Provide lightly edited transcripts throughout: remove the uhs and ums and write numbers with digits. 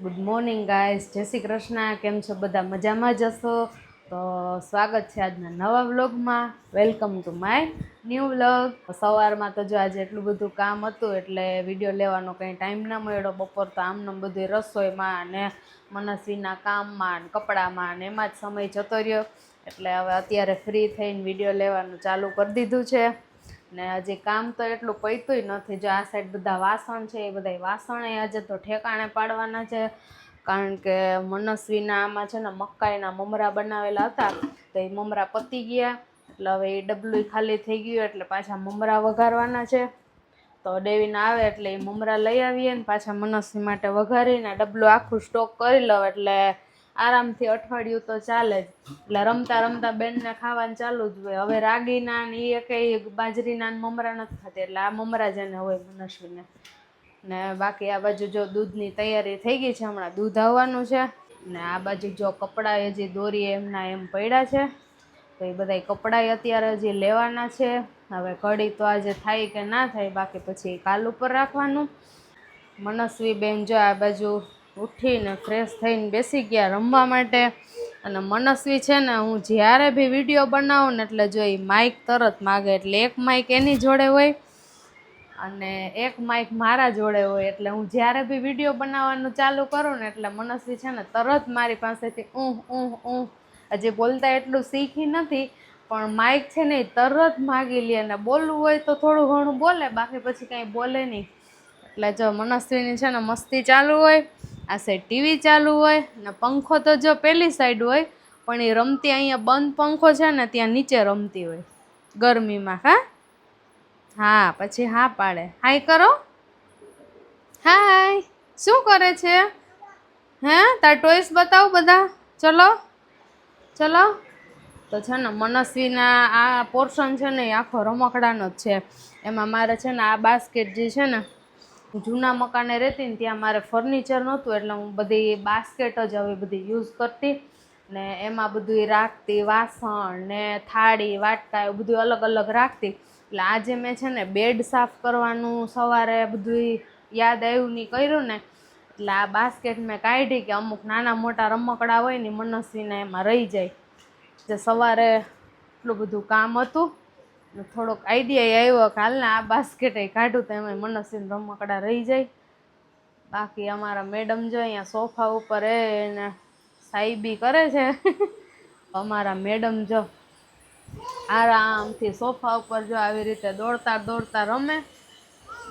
Good morning guys, જય શ્રી કૃષ્ણ. કેમ છો બધા? મજામાં જ હશો. તો સ્વાગત છે આજના નવા વ્લોગમાં. Welcome to my new vlog. સવારમાં તો જો આજે એટલું બધું કામ હતું એટલે વિડીયો લેવાનો કંઈ ટાઈમ ના મળ્યો. બપોર તો આમનામ બધી રસોઈમાં ને મનસ્વીના કામમાં ને કપડામાં ને એમાં જ સમય જતો રહ્યો. એટલે હવે અત્યારે ફ્રી થઈને વિડીયો લેવાનું ચાલુ કરી દીધું છે. ને હજી કામ તો એટલું પૈતું નથી. જો આ સાઈડ બધા વાસણ છે, એ બધા વાસણ આજે તો ઠેકાણે પાડવાના છે. કારણ કે મનસ્વીના આમાં છે ને મકાઈના મમરા બનાવેલા હતા, તો એ મમરા પતી ગયા. એટલે હવે એ ડબલું ખાલી થઈ ગયું એટલે પાછા મમરા વઘારવાના છે. તો ડેવીને આવે એટલે એ મમરા લઈ આવીએ ને પાછા મનસ્વી માટે વઘારીને ડબલું આખું સ્ટોક કરી લઉં એટલે આરામથી અઠવાડિયું તો ચાલે જ. એટલે રમતા રમતા બેનને ખાવાનું ચાલુ જ હોય. હવે રાગીના ને એ કંઈ બાજરીના મમરા નથી ખાતી, એટલે આ મમરા જ એને હોય મનસ્વીને. ને બાકી આ બાજુ જો દૂધની તૈયારી થઈ ગઈ છે, હમણાં દૂધ આવવાનું છે. ને આ બાજુ જો કપડાં હજી દોરી એમના એમ પડ્યા છે, તો એ બધા કપડાં અત્યારે હજી લેવાના છે. હવે ઘડી તો આજે થાય કે ના થાય, બાકી પછી કાલ ઉપર રાખવાનું. મનસ્વી બેન જો આ બાજુ ઉઠીને ફ્રેશ થઈને બેસી ગયા રમવા માટે. અને મનસ્વી છે ને, હું જ્યારે બી વિડીયો બનાવું ને એટલે જો એ માઇક તરત માગે. એટલે એક માઇક એની જોડે હોય અને એક માઇક મારા જોડે હોય. એટલે હું જ્યારે બી વિડીયો બનાવવાનું ચાલુ કરું ને એટલે મનસ્વી છે ને તરત મારી પાસેથી હજી બોલતા એટલું શીખી નથી, પણ માઇક છે ને એ તરત માગી લે. અને બોલવું હોય તો થોડું ઘણું બોલે, બાકી પછી કાંઈ બોલે નહીં. એટલે જો મનસ્વીની છે ને મસ્તી ચાલુ હોય, આ સાઈડ ટીવી ચાલુ હોય ને પંખો તો જો પેલી સાઈડ હોય, પણ એ રમતી અહીંયા બંધ પંખો છે ને ત્યાં નીચે રમતી હોય ગરમીમાં. હા પછી હા પાડે. હાય કરો. હાય. શું કરે છે? હે તાર ટોયસ બતાવ બધા. ચલો ચલો. તો છે ને મનસ્વીના આ પોર્શન છે ને એ આખો રમકડાનો જ છે. એમાં મારે છે ને આ બાસ્કેટ જે છે ને, જૂના મકાને રહેતી ને ત્યાં મારે ફર્નિચર નહોતું, એટલે હું બધી બાસ્કેટ જ હવે બધી યુઝ કરતી ને એમાં બધું રાખતી. વાસણ ને થાળી વાટકા એવું બધું અલગ અલગ રાખતી. એટલે આજે મેં છે ને બેડ સાફ કરવાનું સવારે બધું યાદ આવ્યું નહીં કર્યું ને, એટલે આ બાસ્કેટ મેં કાઢી કે અમુક નાના મોટા રમકડા હોય ને મનસ્વીને એમાં રહી જાય. જે સવારે એટલું બધું કામ હતું, થોડોક આઈડિયા આવ્યો કે હાલને આ બાસ્કેટ કાઢું તો એમાં મનસ્વીને રમકડા રહી જાય. બાકી અમારા મેડમ જો અહીંયા સોફા ઉપર એને સાઈબી કરે છે. અમારા મેડમ જો આરામથી સોફા ઉપર જો આવી રીતે દોડતા દોડતા રમે.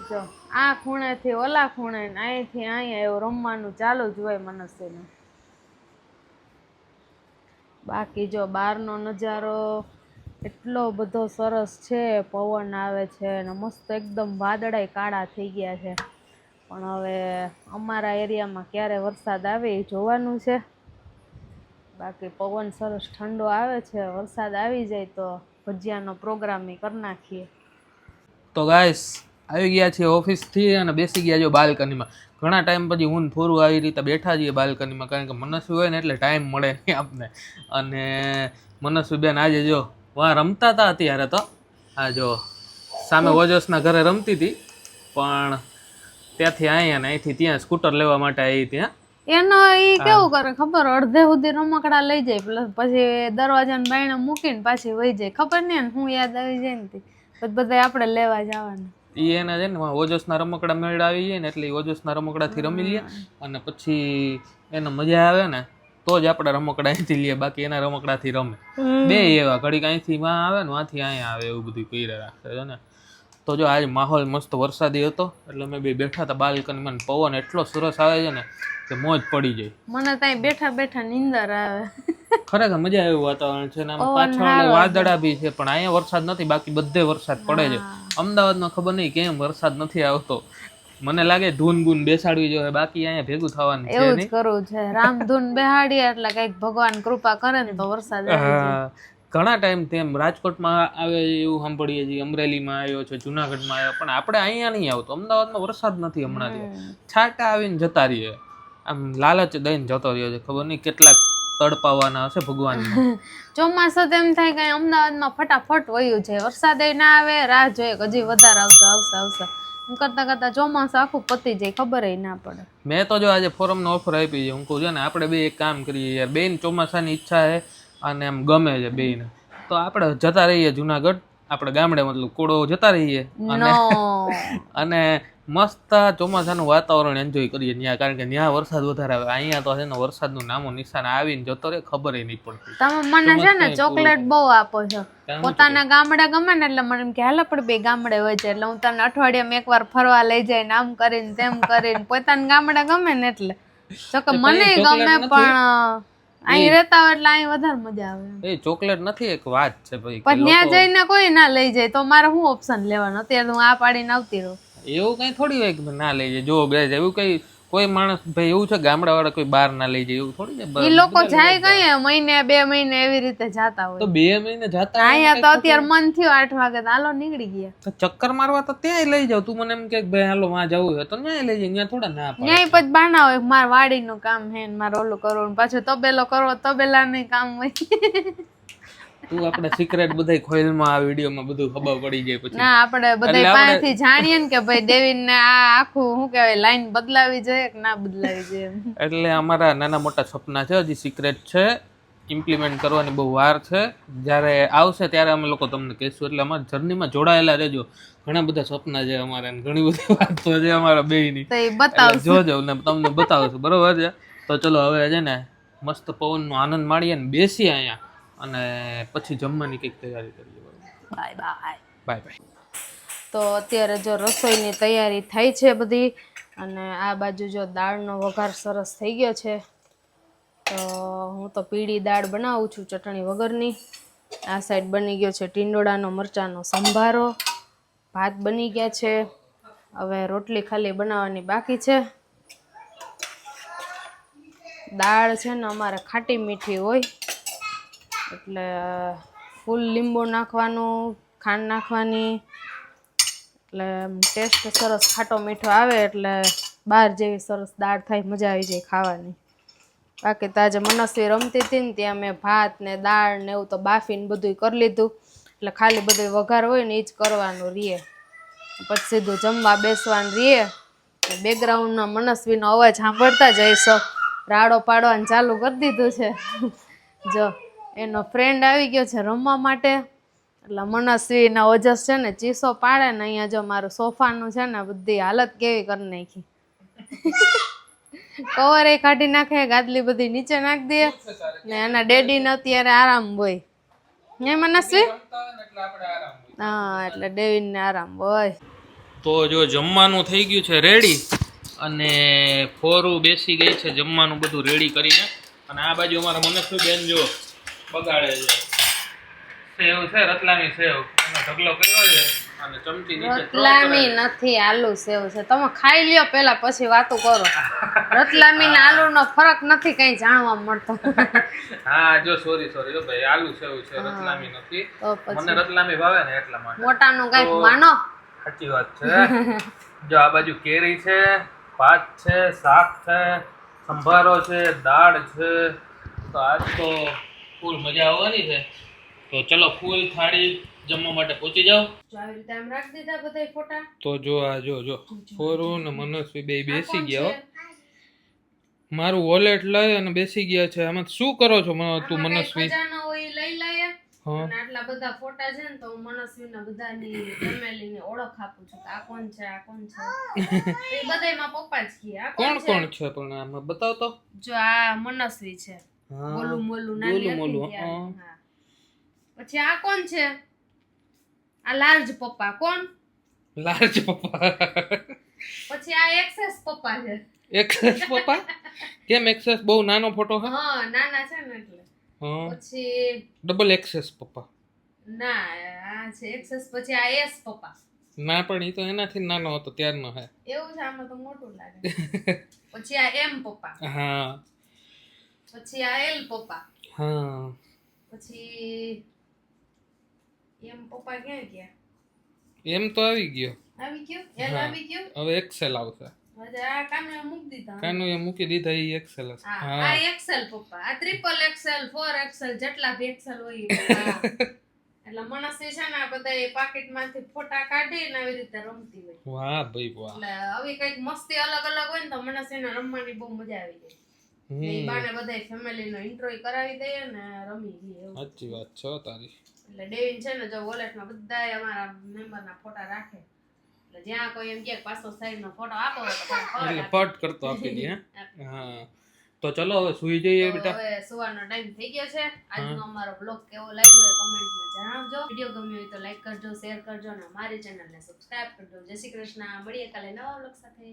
જો આ ખૂણેથી ઓલા ખૂણે ને અહીંથી અહીંયા એવું રમવાનું ચાલુ જ હોય મનસ્વીને. બાકી જો બહારનો નજારો એટલો બધો સરસ છે, પવન આવે છે ને મસ્ત એકદમ વાદળાય કાળા થઈ ગયા છે. પણ હવે અમારા એરિયામાં ક્યારે વરસાદ આવે એ જોવાનું છે. બાકી પવન સરસ ઠંડો આવે છે, વરસાદ આવી જાય તો ભજીયાનો પ્રોગ્રામ કરી નાખીએ. તો ગાઈસ આવી ગયા છીએ ઓફિસથી અને બેસી ગયા છો બાલ્કનીમાં. ઘણા ટાઈમ પછી હું થોડું આવી રીતે બેઠા છીએ બાલ્કનીમાં, કારણ કે મનસ્વી હોય ને એટલે ટાઈમ મળે નહીં આપને. અને મનસ્વી બેન આજે જો વાં રમતા હતા અત્યારે તો આ જો સામે ઓજસના ઘરે રમતી હતી, પણ ત્યાંથી અહીંયા ને અહીંથી ત્યાં સ્કૂટર લેવા માટે આવી ત્યાં. એનો ઈ કેવું કરે ખબર, અડધે સુધી રમકડા લઈ જાય પ્લસ પછી દરવાજાને બાયણે મૂકીને પાછી વહી જાય. ખબર નહીં ને હું યાદ આવી જાય ને પછી બધા આપણે લેવા જવાના. એ એના છે ને ઓજસના રમકડા મેળ આવી જાય ને એટલે ઓજસના રમકડાથી રમી લે, અને પછી એને મજા આવે ને તો જ આપણે રમકડા અહીંથી લઈએ, બાકી એના રમકડાથી રમે. બે એવા ઘડીક અહીંથી માં આવે ને વાંથી અહીંયા આવે એવું બધું કરી રાખે છે ને. તો જો આજે માહોલ મસ્ત વરસાદી હતો એટલે મેં બે બેઠા હતા બાલ્કનીમાં. પવન એટલો સરસ આવે છે ને કે મોજ પડી જાય. મને ત્યાં બેઠા બેઠા નીંદર આવે. ખરેખર મજા આવ્યું વાતાવરણ છે ને પાછળ વાદળા બી છે, પણ અહીંયા વરસાદ નથી, બાકી બધે વરસાદ પડે છે. અમદાવાદમાં ખબર નહીં કેમ વરસાદ નથી આવતો. મને લાગે ધૂન બૂન બેસાડવી જોઈએ, બાકી અહીંયા ભેગું થવાનું છે એવું જ કરવું છે. રામધૂન બેહાડીએ એટલે કઈક ભગવાન કૃપા કરે ને તો વરસાદ આવી જાય. ઘણા ટાઈમ તેમ રાજકોટમાં આવે એવું સાંભળીએ છીએ, અમરેલીમાં આવ્યો છે, જુનાગઢમાં આવ્યો, પણ આપણે અહીંયા નહીં આવતો. અમદાવાદમાં વરસાદ નથી હમણાં. છાંટા આવીને જતા રહીએ, આમ લાલચ દઈને જતો રહ્યો છે. ખબર નહીં કેટલાક તડપાવાના હશે ભગવાન. ચોમાસું તેમ થાય કે અમદાવાદમાં ફટાફટ વયું છે, વરસાદ ના આવે રાહ જોઈએ હજી વધારે આવશે આવશે આવશે. એમ કરતાં કરતાં ચોમાસું આખું પતી જાય, ખબર ના પડે. મેં તો જો આજે ફોરમનો ઓફર આપી છે. હું કહું છે ને આપણે બે એક કામ કરીએ યાર, બેન ચોમાસાની ઈચ્છા છે અને એમ ગમે છે બેને, તો આપણે જતા રહીએ જુનાગઢ, આપણે ગામડે મતલબ કોડો જતા રહીએ અને નો અને મસ્ત ચોમાસાનું વાતાવરણ એન્જોય કરીએ ત્યાં, કારણ કે ત્યાં વરસાદ વધારે આવે. અહીંયા તો છે ને વરસાદનું નામો નિશાન આવીને જતો રહે, ખબર નહીં પડતી. તમે મને છે ને ચોકલેટ બહુ આપો છો. પોતાના ગામડે ગમે ને એટલે મને એમ કે હાલ આપણે બે ગામડે હોય છે, એટલે હું તને અઠવાડિયામાં એકવાર ફરવા લઈ જાય ને આમ કરીને તેમ કરીને. પોતાના ગામડે ગમે ને એટલે જોકે મને ગમે, પણ અહીં રહેતા હોય એટલે અહીં વધારે મજા આવે. એ ચોકલેટ નથી, એક વાત છે ભાઈ, પણ ત્યાં જઈને કોઈ ના લઈ જાય તો મારે શું ઓપ્શન લેવાનું? અત્યારે હું આ પાડીને આવતી રહું. એવું કઈ થોડી હોય કે ના લઈ જાય. જો ગાઈસ એવું કઈ કોઈ માણસ ભાઈ એવું છે ગામડા વાળા કોઈ બહાર ના લઈ જાય એવું થોડી છે. એ લોકો જાય કઈ મહિને 2 મહિને એવી રીતે જાતા હોય. તો 2 મહિને જાતા અહીંયા તો અત્યારે મન થયું 8 વાગે તો હાલો નીકળી ગયા. તો ચક્કર મારવા તો ત્યાંય લઈ જાવ. તું મને એમ કે ભાઈ હાલો માં જવું હોય તો ન્યાય લઈ જાય, ત્યાં થોડા ના પાડે. ન્યાય પછી બાના હોય મારે વાડીનું કામ હે ને મારે ઓલું કરવું, પાછું તબેલો કરવો, તબેલાનું કામ હોય. તું આપણે સિક્રેટ બધાય ખોઈલમાં આ વિડીયોમાં બધું ખબર પડી જાય પછી. ના આપણે બધાય પાસેથી જાણીએ ને કે ભાઈ ડેવિડ ને આ આખું શું કહેવાય લાઈન બદલાવી જોઈએ કે ના બદલાવી જોઈએ. એટલે અમારા નાના મોટા સપના છે, હજી સિક્રેટ છે, ઇમ્પ્લિમેન્ટ કરવાની બહુ વાર છે. જ્યારે આવશે ત્યારે અમે લોકો તમને કહીશું. એટલે અમારી જર્નીમાં જોડાયેલા રહેજો. ઘણા બધા સપના છે અમારે, ઘણી બધી વાતો છે અમારા બેયની, તો એ બતાવશું, જોજો ને તમને બતાવશું. બરોબર છે? તો ચલો હવે છે ને મસ્ત પવનનો આનંદ માણીએ ને બેસીએ અહીંયા, અને પછી જમવાની કંઈક તૈયારી કરીએ. Bye bye bye bye. તો અત્યારે જો રસોઈની તૈયારી થઈ છે બધી, અને આ બાજુ જો દાળનો વઘાર સરસ થઈ ગયો છે. તો હું તો પીળી દાળ બનાવું છું ચટણી વગરની. આ સાઈડ બની ગયો છે ટીંડોળાનો મરચાંનો સંભારો, ભાત બની ગયા છે. હવે રોટલી ખાલી બનાવવાની બાકી છે. દાળ છે ને અમારે ખાટી મીઠી હોય, એટલે ફૂલ લીંબુ નાખવાનું, ખાંડ નાખવાની, એટલે ટેસ્ટ સરસ ખાટો મીઠો આવે, એટલે બહાર જેવી સરસ દાળ થાય, મજા આવી જાય ખાવાની. બાકી તાજે મનસ્વી રમતી હતી ને ત્યાં મેં ભાત ને દાળ ને એવું તો બાફીને બધું કરી લીધું, એટલે ખાલી બધું વઘાર હોય ને એ જ કરવાનું રીએ. પછી સીધું જમવા બેસવાનું રીએ. બેકગ્રાઉન્ડમાં મનસ્વીનો અવાજ સાંભળતા જઈશો, રાડો પાડવાનું ચાલુ કરી દીધું છે. જો એનો ફ્રેન્ડ આવી ગયો છે રમવા માટે, એટલે મનસ્વીના ઓજસ છે ને ચીસો પાડે ને. અહીંયા જો મારું સોફાનું છે ને બધી હાલત કેવી કરી નાખી. કવર એ કાઢી નાખે, ગાદલી બધી નીચે નાખી દે ને એના ડેડી ને અત્યારે આરામ હોય. હે મનસ્વી? હા, એટલે ડેવિડ ને આરામ હોય. તો જો જમવાનું થઈ ગયું છે રેડી, અને ફોરું બેસી ગઈ છે જમવાનું બધું રેડી કરીને. અને આ બાજુ અમારા મનસ્વી બેન જો બગાડે છે. સેવ છે, રતલામી સેવ, એનો ઢગલો કર્યો છે અને ચમચી નીચે રતલામી નથી, આલુ સેવ છે. તમે ખાઈ લ્યો પેલા પછી વાતો કરો. રતલામી ને આલુ નો ફરક નથી કઈ જાણવા મળતો. હા જો સોરી જો ભાઈ, આલુ સેવ છે, રતલામી નથી. મને રતલામી ભાવે ને એટલા માટે. મોટાનું કઈક માનો. સાચી વાત છે. જો આ બાજુ કેરી છે, ભાત છે, શાક છે, સંભારો છે, દાળ છે. તો આજ તો ફૂલ મજા આવવાની છે. તો ચલો ફૂલ થાળી જમવા માટે પહોંચી જાઓ. આવી રીતે આમ રાખી દીધા બધા ફોટા. તો જો આ જો ફોરું ને મનસ્વી બે બેસી ગયા. મારું વોલેટ લઈ અને બેસી ગયા છે. આમાં શું કરો છો તું મનસ્વી? ખજાનો હોય લઈ લઈએ. અને આટલા બધા ફોટા છે ને તો હું મનસ્વીના બધાની ફેમિલીની ઓળખ આપું છું. આ કોણ છે, આ કોણ છે. એ બધાયમાં પપ્પા જ કહે. આ કોણ છે પણ આમાં બતાવ તો. જો આ મનસ્વી છે. ગોલું મોલું નાની હતી. હા. પછી આ કોણ છે? આ લાર્જ પપ્પા. કોણ? લાર્જ પપ્પા. પછી આ એક્સેસ પપ્પા છે. એક્સેસ પપ્પા? કેમ એક્સેસ? બહુ નાનો ફોટો છે. હા, નાના છે ને એટલે. પછી ડબલ એક્સેસ પપ્પા. ના, આ છે એક્સેસ. પછી આ એસ પપ્પા. ના પણ એ તો એનાથી નાનો હતો ત્યારનો હે. એવું છે, આમાં તો મોટું લાગે. પછી આ એમ પપ્પા. હા. પછી આ એલ પપ્પા. હા. પછી એમ પપ્પા ક્યાં ગયા? એમ તો આવી ગયો. આવી ગયો? એલ આવી ગયો? હવે એક્સેલ આવશે. આ કાનો મૂકી દીધા. કાનો એ મૂકી દીધા. એ એક્સેલ હશે. આ એક્સેલ પપ્પા. આ ટ્રિપલ એક્સેલ, 4 એક્સેલ જેટલા ભી એક્સેલ હોય. એટલે એટલે મનસ્વી છે ને બધા પાકીટમાંથી ફોટા કાઢીને આવી રીતે રમતી હોય. વાહ ભાઈ વાહ. એટલે આવી કઈક મસ્તી અલગ અલગ હોય ને તો મનસ્વીને રમવાની બહુ મજા આવી જાય. એ બાને બધા ફેમિલીનો ઇન્ટ્રોય કરાવી દઈએ ને રમી લઈએ એવું. સાચી વાત છે તારી. એટલે ડેવિન છે ને જો વોલેટમાં બધા અમારા મેમ્બરના ફોટા રાખે. એટલે જ્યાં કોઈ એમ કે 500 સાઈઝનો ફોટો આપો તો એટલે પટ કરતો આપી દે. હા તો ચલો હવે સુઈ જઈએ બેટા. હવે સુવાનો ટાઈમ થઈ ગયો છે. આજનો અમારો બ્લોગ કેવો લાગ્યો એ કમેન્ટમાં જણાવજો. વિડિયો ગમ્યો હોય તો લાઈક કરજો, શેર કરજો અને અમારી ચેનલને સબસ્ક્રાઇબ કરજો. જય શ્રી કૃષ્ણ. મળીએ કાલે નવા બ્લોગ સાથે.